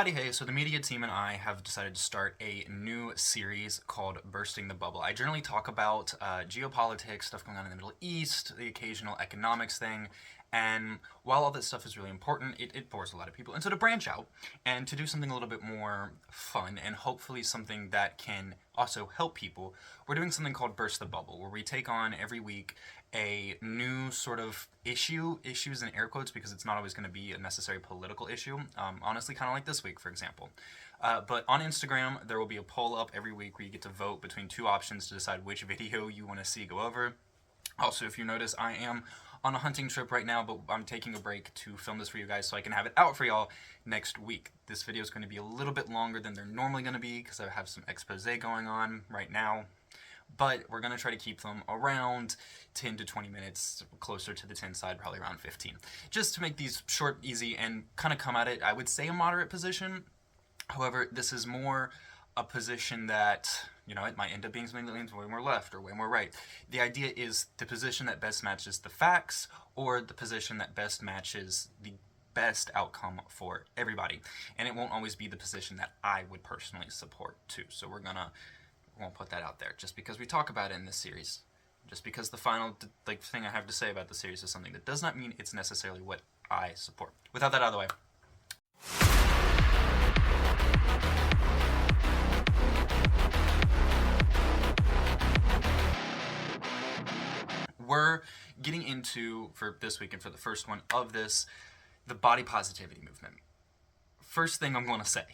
Howdy hey, so the media team and I have decided to start a new series called Bursting the Bubble. I generally talk about geopolitics, stuff going on in the Middle East, the occasional economics thing, and while all this stuff is really important, it bores a lot of people. And so to branch out and to do something a little bit more fun and hopefully something that can also help people, we're doing something called Burst the Bubble, where we take on every week a new sort of issues in air quotes because it's not always going to be a necessary political issue, honestly kind of like this week for example. But on Instagram there will be a poll up every week where you get to vote between two options to decide which video you want to see go over. Also, if you notice, I am on a hunting trip right now, but I'm taking a break to film this for you guys so I can have it out for y'all next week. This video is going to be a little bit longer than they're normally going to be because I have some expose going on right now. But we're going to try to keep them around 10 to 20 minutes, closer to the 10 side, probably around 15. Just to make these short, easy, and kind of come at it, I would say a moderate position. However, this is more a position that, you know, it might end up being something that leans way more left or way more right. The idea is the position that best matches the facts or the position that best matches the best outcome for everybody. And it won't always be the position that I would personally support too. So won't put that out there just because we talk about it in this series. Just because the final thing I have to say about the series is something that does not mean it's necessarily what I support. Without that out of the way, we're getting into, for this week and for the first one of this, the body positivity movement. First thing I'm going to say,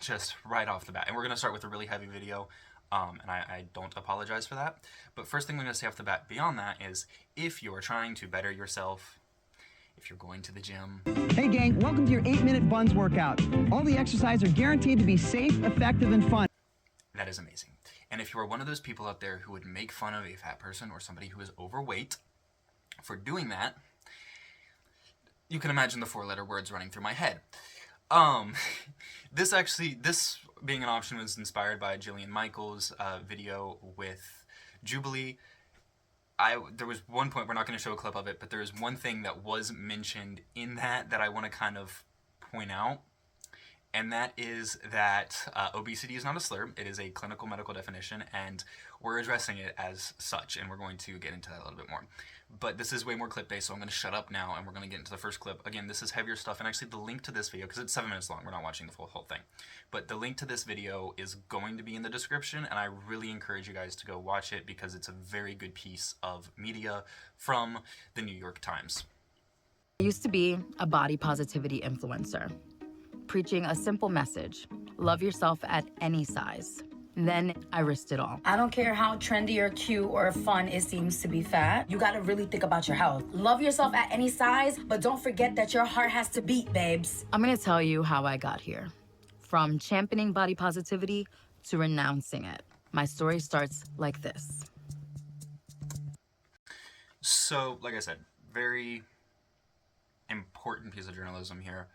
just right off the bat, and we're going to start with a really heavy video, and I don't apologize for that, but first thing I'm going to say off the bat beyond that is, if you're trying to better yourself, if you're going to the gym... Hey gang, welcome to your 8-minute buns workout. All the exercises are guaranteed to be safe, effective, and fun. That is amazing. And if you are one of those people out there who would make fun of a fat person or somebody who is overweight for doing that, you can imagine the 4-letter words running through my head. This being an option was inspired by Jillian Michaels' video with Jubilee. There was one point, we're not going to show a clip of it, but there is one thing that was mentioned in that I want to kind of point out. And that is that obesity is not a slur. It is a clinical medical definition, and we're addressing it as such, and we're going to get into that a little bit more. But this is way more clip-based, so I'm going to shut up now, and we're going to get into the first clip. Again, this is heavier stuff, and actually the link to this video, because it's 7 minutes long, we're not watching the whole thing, but the link to this video is going to be in the description, and I really encourage you guys to go watch it, because it's a very good piece of media from the New York Times. I used to be a body positivity influencer, preaching a simple message: love yourself at any size. Then I risked it all. I don't care how trendy or cute or fun it seems to be fat. You gotta really think about your health. Love yourself at any size, but don't forget that your heart has to beat, babes. I'm gonna tell you how I got here. From championing body positivity to renouncing it. My story starts like this. So, like I said, very important piece of journalism here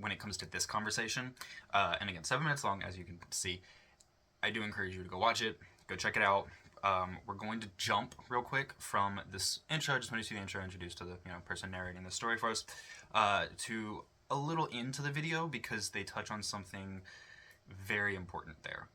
when it comes to this conversation. And again, 7 minutes long, as you can see. I do encourage you to go watch it, go check it out. We're going to jump real quick from this intro, just when you see the intro introduced to the person narrating the story for us, to a little into the video, because they touch on something very important there.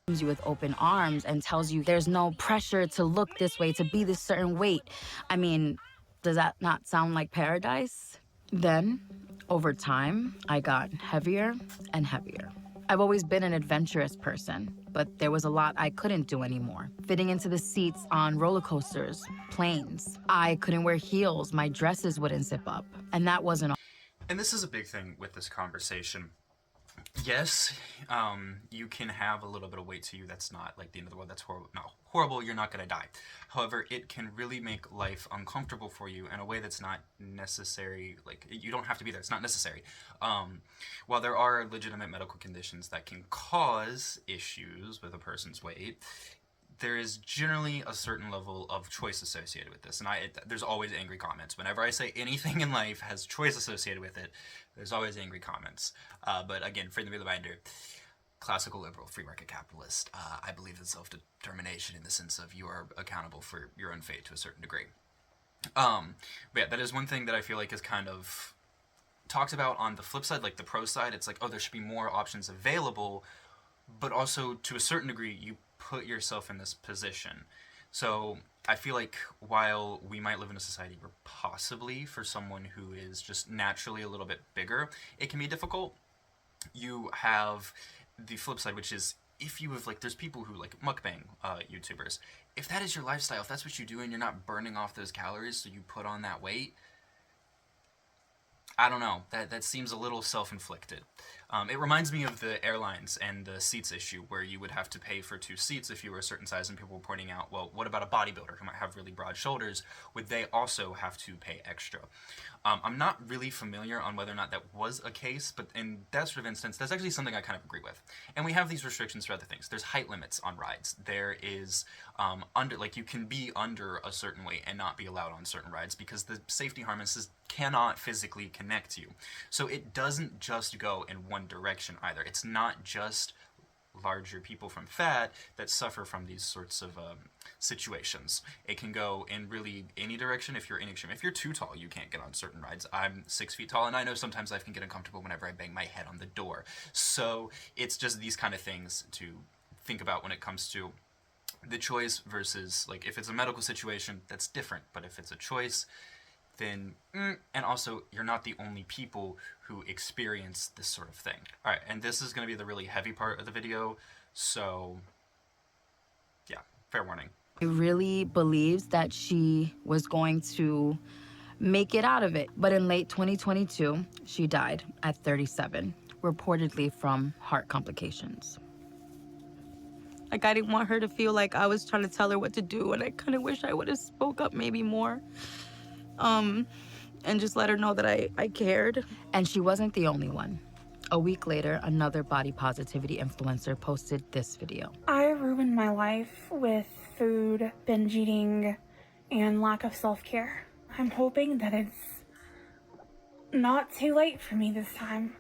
You with open arms and tells you there's no pressure to look this way, to be this certain weight. I mean, does that not sound like paradise? Then, over time, I got heavier and heavier. I've always been an adventurous person, but there was a lot I couldn't do anymore. Fitting into the seats on roller coasters, planes. I couldn't wear heels, my dresses wouldn't zip up, and that wasn't all. And this is a big thing with this conversation. Yes, you can have a little bit of weight to you that's not like the end of the world, that's horrible, you're not going to die. However, it can really make life uncomfortable for you in a way that's not necessary. Like, you don't have to be there, it's not necessary. While there are legitimate medical conditions that can cause issues with a person's weight, there is generally a certain level of choice associated with this. And there's always angry comments. Whenever I say anything in life has choice associated with it, there's always angry comments. But again, friendly reminder, classical liberal free market capitalist, I believe in self-determination in the sense of you are accountable for your own fate to a certain degree. But yeah, that is one thing that I feel like is kind of talked about on the flip side, like the pro side, it's like, oh, there should be more options available, but also to a certain degree, you put yourself in this position. So I feel like while we might live in a society where possibly for someone who is just naturally a little bit bigger, it can be difficult, you have the flip side, which is if you have, like, there's people who, like, mukbang YouTubers. If that is your lifestyle, if that's what you do and you're not burning off those calories so you put on that weight, I don't know. That seems a little self-inflicted. It reminds me of the airlines and the seats issue, where you would have to pay for 2 seats if you were a certain size, and people were pointing out, well, what about a bodybuilder who might have really broad shoulders? Would they also have to pay extra? I'm not really familiar on whether or not that was a case, but in that sort of instance, that's actually something I kind of agree with. And we have these restrictions for other things. There's height limits on rides. There is you can be under a certain weight and not be allowed on certain rides because the safety harnesses cannot physically connect you. So it doesn't just go in one direction either. It's not just larger people from fat that suffer from these sorts of situations. It can go in really any direction. If you're in extreme, if you're too tall, you can't get on certain rides. I'm 6 feet tall, and I know sometimes life can get uncomfortable whenever I bang my head on the door. So it's just these kind of things to think about when it comes to the choice versus, like, if it's a medical situation, that's different. But if it's a choice, then, and also, you're not the only people who experience this sort of thing. All right, and this is going to be the really heavy part of the video, so, yeah, fair warning. He really believes that she was going to make it out of it. But in late 2022, she died at 37, reportedly from heart complications. Like, I didn't want her to feel like I was trying to tell her what to do, and I kind of wish I would have spoke up maybe more. And just let her know that I cared. And she wasn't the only one. A week later, another body positivity influencer posted this video. I ruined my life with food, binge eating, and lack of self-care. I'm hoping that it's not too late for me this time.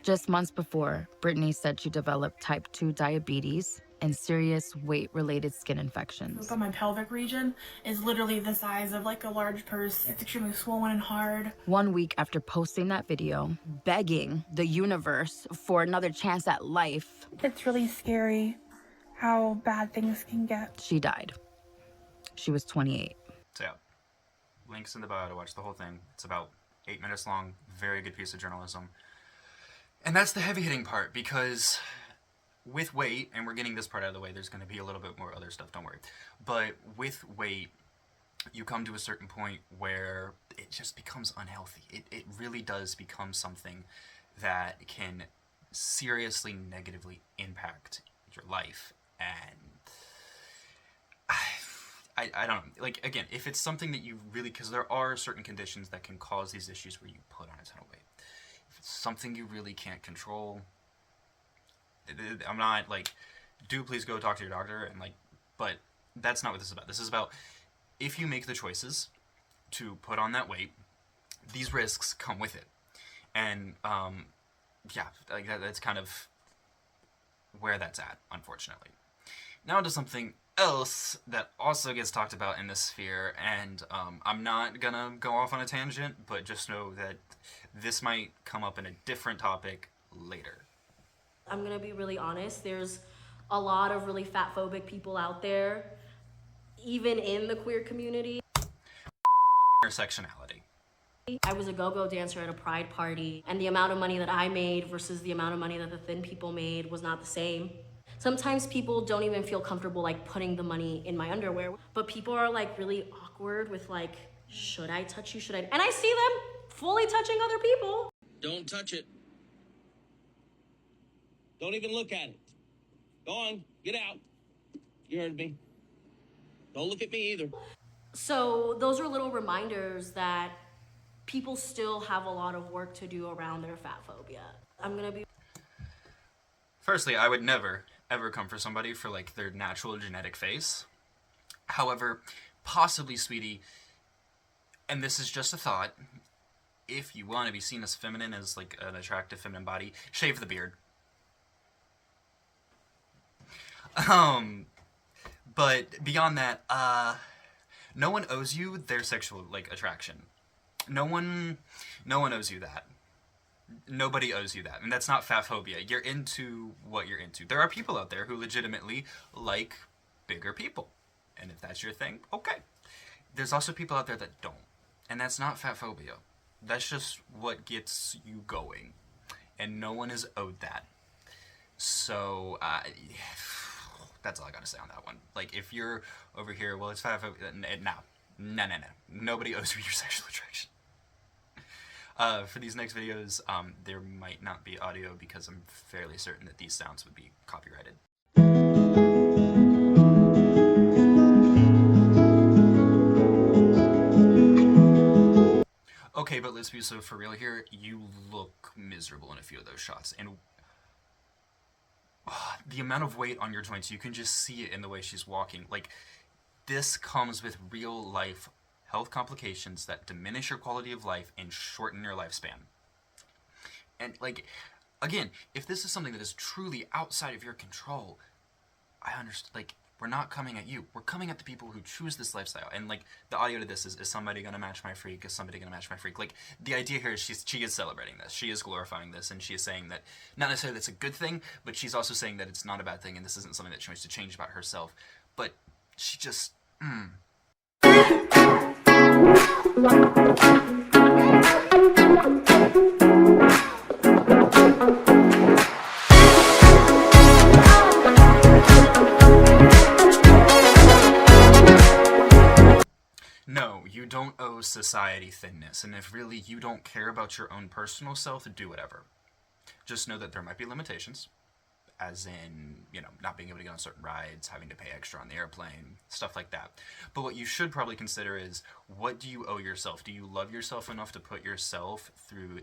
Just months before, Brittany said she developed type 2 diabetes and serious weight-related skin infections. But my pelvic region is literally the size of like a large purse. It's extremely swollen and hard. 1 week after posting that video, begging the universe for another chance at life, It's really scary how bad things can get. she died. She was 28. So yeah, links in the bio to watch the whole thing. It's about 8 minutes long, very good piece of journalism. And that's the heavy-hitting part, because with weight, and we're getting this part out of the way, there's going to be a little bit more other stuff, don't worry. But with weight, you come to a certain point where it just becomes unhealthy. It really does become something that can seriously negatively impact your life. And I don't know, like, again, if it's something that you really, because there are certain conditions that can cause these issues where you put on a ton of weight. If it's something you really can't control, I'm not like, do please go talk to your doctor, and like, but that's not what this is about. This is about, if you make the choices to put on that weight, these risks come with it. And yeah, like that's kind of where that's at, unfortunately. Now to something else that also gets talked about in this sphere, and I'm not gonna go off on a tangent, but just know that this might come up in a different topic later. I'm gonna be really honest, there's a lot of really fat-phobic people out there, even in the queer community. Intersectionality. I was a go-go dancer at a pride party, and the amount of money that I made versus the amount of money that the thin people made was not the same. Sometimes people don't even feel comfortable like putting the money in my underwear, but people are like really awkward with like, should I touch you, should I? And I see them fully touching other people. Don't touch it. Don't even look at it. Go on, get out. You heard me. Don't look at me either. So those are little reminders that people still have a lot of work to do around their fat phobia. I'm gonna be... Firstly, I would never, ever come for somebody for like their natural genetic face. However, possibly, sweetie, and this is just a thought, if you want to be seen as feminine, as like an attractive feminine body, shave the beard. But beyond that, no one owes you their sexual, like, attraction. No one owes you that. Nobody owes you that. And that's not fat phobia. You're into what you're into. There are people out there who legitimately like bigger people. And if that's your thing, okay. There's also people out there that don't. And that's not fat phobia. That's just what gets you going. And no one is owed that. So, that's all I gotta say on that one. Like, if you're over here, well, it's fat phobia, no. Nobody owes you your sexual attraction. For these next videos, there might not be audio because I'm fairly certain that these sounds would be copyrighted. Okay, but let's be so for real here. You look miserable in a few of those shots, and the amount of weight on your joints, you can just see it in the way she's walking. Like, this comes with real life health complications that diminish your quality of life and shorten your lifespan. And, like, again, if this is something that is truly outside of your control, I understand. Like, we're not coming at you. We're coming at the people who choose this lifestyle. And, like, the audio to this is somebody gonna match my freak? Is somebody gonna match my freak? Like, the idea here is she is celebrating this. She is glorifying this, and she is saying that, not necessarily that's a good thing, but she's also saying that it's not a bad thing, and this isn't something that she wants to change about herself. But she just, No, you don't owe society thinness, and if really you don't care about your own personal self, do whatever. Just know that there might be limitations, as in, you know, not being able to get on certain rides, having to pay extra on the airplane, stuff like that. But what you should probably consider is, what do you owe yourself? Do you love yourself enough to put yourself through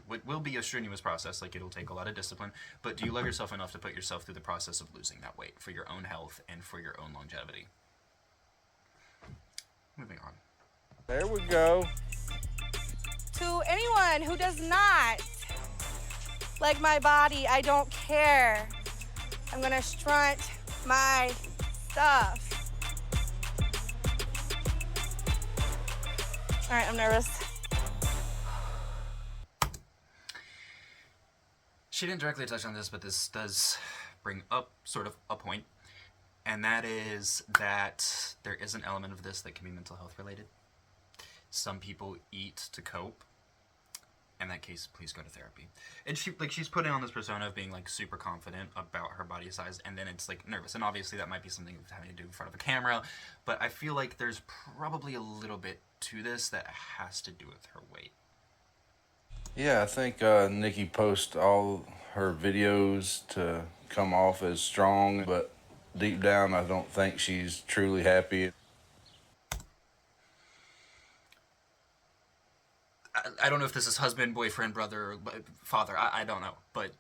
what will be a strenuous process, like it'll take a lot of discipline, but do you love yourself enough to put yourself through the process of losing that weight for your own health and for your own longevity? Moving on. There we go. To anyone who does not like my body, I don't care. I'm gonna strunt my stuff. All right, I'm nervous. She didn't directly touch on this, but this does bring up sort of a point, and that is that there is an element of this that can be mental health related. Some people eat to cope. In that case, please go to therapy. And she's putting on this persona of being like super confident about her body size, and then it's like nervous. And obviously that might be something having to do in front of a camera, but I feel like there's probably a little bit to this that has to do with her weight. Yeah, I think Nikki posts all her videos to come off as strong, but deep down I don't think she's truly happy. I don't know if this is husband, boyfriend, brother, father. I don't know, but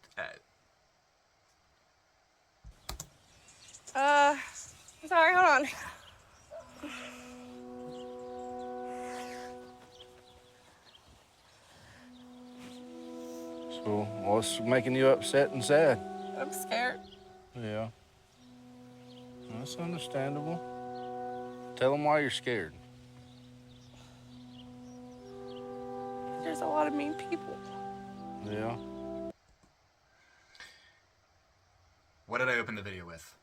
Sorry, hold on. So what's making you upset and sad? I'm scared. Yeah. That's understandable. Tell them why you're scared. There's a lot of mean people. Yeah. what did I open the video with?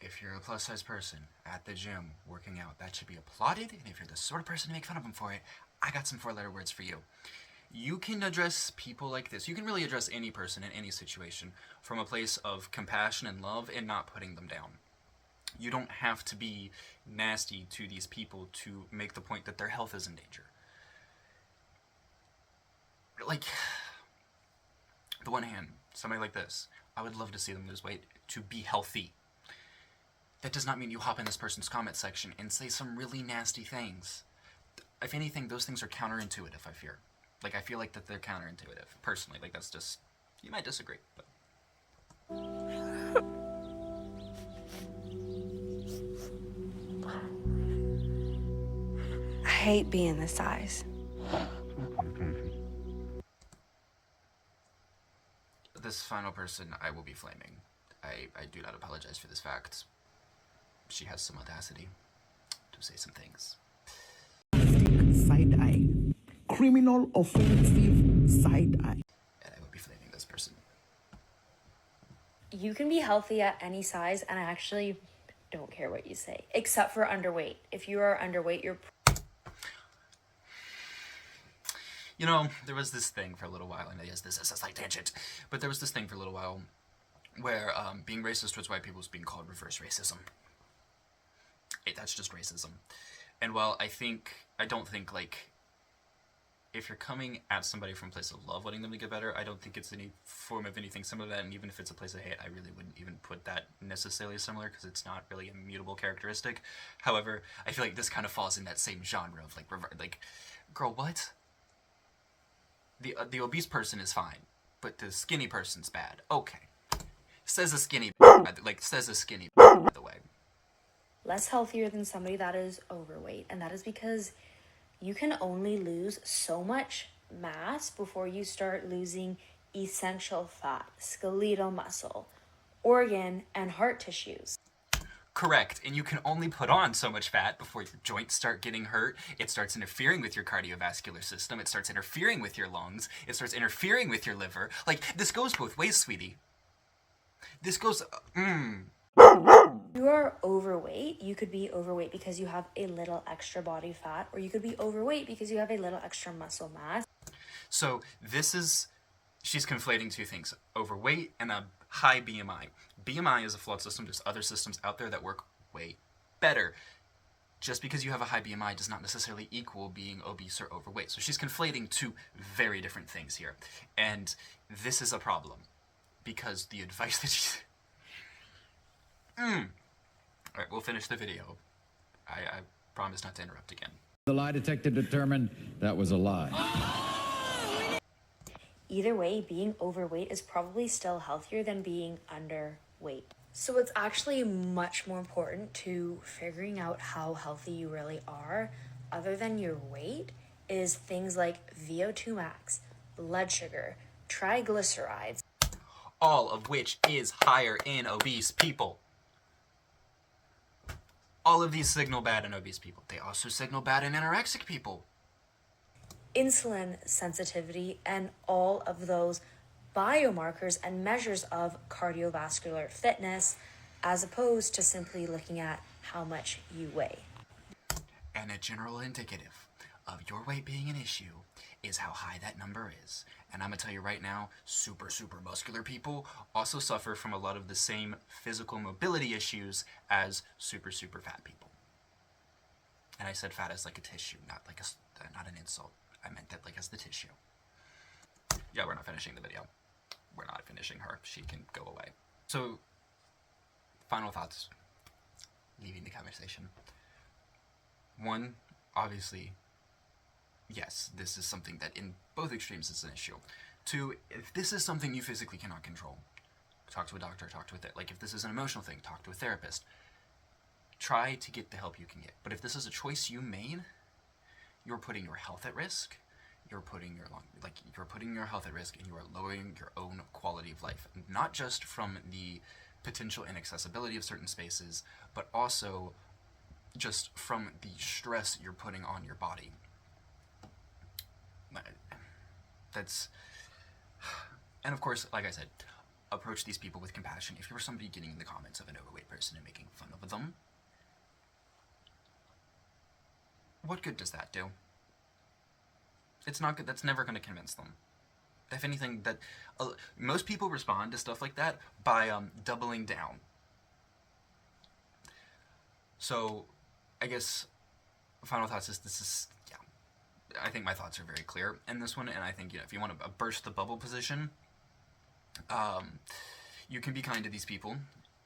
If you're a plus-size person at the gym working out, that should be applauded, and if you're the sort of person to make fun of them for it, I got some four-letter words for you. You can address people like this. You can really address any person in any situation from a place of compassion and love and not putting them down. You don't have to be nasty to these people to make the point that their health is in danger. Like, on the one hand, somebody like this, I would love to see them lose weight to be healthy. That does not mean you hop in this person's comment section and say some really nasty things. If anything, those things are counterintuitive, I fear. Like, I feel like that they're counterintuitive, personally. Like, that's just, you might disagree, but... I hate being this size. This final person, I will be flaming. I do not apologize for this fact. She has some audacity to say some things. Side eye. Criminal offensive side eye. And I You can be healthy at any size, and I actually don't care what you say, except for underweight. If you are underweight, you're... You know, there was this thing for a little while, and yes, this is a slight tangent, but there was this thing for a little while where being racist towards white people was being called reverse racism. That's just racism. And while I don't think, like, if you're coming at somebody from a place of love, wanting them to get better, I don't think it's any form of anything similar to that, and even if it's a place of hate, I really wouldn't even put that necessarily similar, because it's not really a mutable characteristic. However, I feel like this kind of falls in that same genre of, like, girl, what? The obese person is fine, but the skinny person's bad. Okay. Says a skinny, by the way. less healthier than somebody that is overweight. And that is because you can only lose so much mass before you start losing essential fat, skeletal muscle, organ, and heart tissues. Correct, and you can only put on so much fat before your joints start getting hurt. It starts interfering with your cardiovascular system. It starts interfering with your lungs. It starts interfering with your liver. Like, this goes both ways, sweetie. This goes, You are overweight. You could be overweight because you have a little extra body fat, or you could be overweight because you have a little extra muscle mass. So she's conflating two things, overweight and a high BMI. BMI is a flawed system. There's other systems out there that work way better. Just because you have a high BMI does not necessarily equal being obese or overweight. So she's conflating two very different things here. And this is a problem, because the advice that she's... Alright, we'll finish the video. I promise not to interrupt again. The lie detector determined that was a lie. Either way, being overweight is probably still healthier than being underweight. So it's actually much more important to figuring out how healthy you really are, other than your weight, is things like VO2 max, blood sugar, triglycerides. All of which is higher in obese people. All of these signal bad in obese people. They also signal bad in anorexic people. Insulin sensitivity, and all of those biomarkers and measures of cardiovascular fitness, as opposed to simply looking at how much you weigh. And a general indicative of your weight being an issue is how high that number is. And I'm gonna tell you right now, super muscular people also suffer from a lot of the same physical mobility issues as super fat people. And I said fat as like a tissue, not an insult. I meant that like as the tissue. Yeah, we're not finishing the video. We're not finishing her. She can go away. So, final thoughts. Leaving the conversation. One, obviously, yes, this is something that in both extremes is an issue. Two, if this is something you physically cannot control, talk to a doctor, if this is an emotional thing, talk to a therapist. Try to get the help you can get. But if this is a choice you made, you're putting your health at risk, you're putting your health at risk, and you are lowering your own quality of life. Not just from the potential inaccessibility of certain spaces, but also just from the stress you're putting on your body. And of course, like I said, approach these people with compassion. If you're somebody getting in the comments of an overweight person and making fun of them, what good does that do? It's not good. That's never going to convince them. If anything, most people respond to stuff like that by doubling down. So, I guess final thoughts is I think my thoughts are very clear in this one, and I think if you want to burst the bubble position, you can be kind to these people.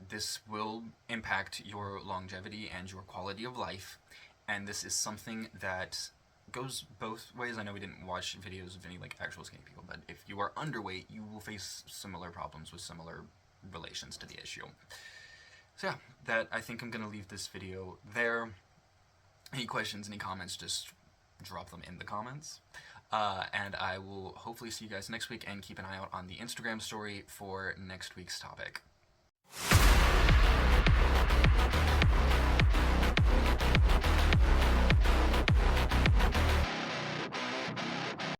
This will impact your longevity and your quality of life. And this is something that goes both ways. I know we didn't watch videos of any actual skinny people, but if you are underweight, you will face similar problems with similar relations to the issue. So yeah, I think I'm going to leave this video there. Any questions, any comments, just drop them in the comments. And I will hopefully see you guys next week, and keep an eye out on the Instagram story for next week's topic.